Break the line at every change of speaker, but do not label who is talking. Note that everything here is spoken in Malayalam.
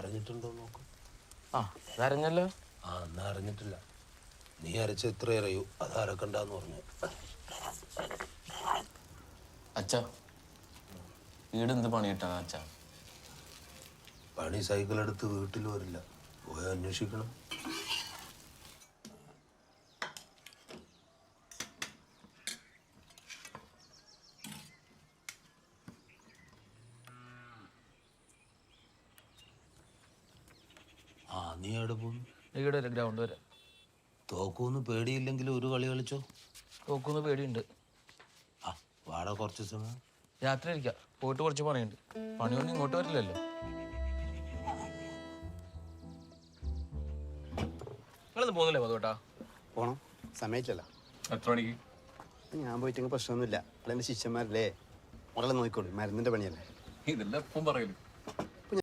അറിഞ്ഞിട്ടുണ്ടോ നോക്കും.
ആ അതറിഞ്ഞല്ലോ.
ആ എന്നാ അറിഞ്ഞിട്ടില്ല. നീ അരച്ച എത്ര അറിയൂ അത് അരക്കണ്ടെന്ന് പറഞ്ഞു.
അച്ഛാ വീട് എന്ത് പണി കിട്ടാ അച്ഛാ?
പണി സൈക്കിൾ എടുത്ത് വീട്ടിൽ വരില്ല, പോയി അന്വേഷിക്കണം. ആ നീ എവിടെ പോകുന്നു?
ഇവിടെ വരെ ഗ്രൗണ്ട് വരെ.
തോക്കൂന്ന് പേടിയില്ലെങ്കിൽ ഒരു കളി കളിച്ചോ.
തോക്കുന്ന് പേടിയുണ്ട്.
ആ വാട കുറച്ച് സമയം
രാത്രി ഇരിക്കാം, പോയിട്ട് കുറച്ച് പണിയുണ്ട്. പണിയൊന്നും ഇങ്ങോട്ട് വരില്ലല്ലോ. നിങ്ങളൊന്നും പോകുന്നില്ലേ മധുട്ടാ?
പോണം, സമയത്തില്ല.
എത്ര മണിക്ക്?
ഞാൻ പോയിട്ടെങ്കിൽ പ്രശ്നമൊന്നുമില്ല. അതെൻ്റെ ശിഷ്യന്മാരല്ലേ, മുടലെ നോക്കിക്കോളൂ, മരുന്നിൻ്റെ പണിയല്ലേ.
ഇതെല്ലാം എപ്പം പറയല്.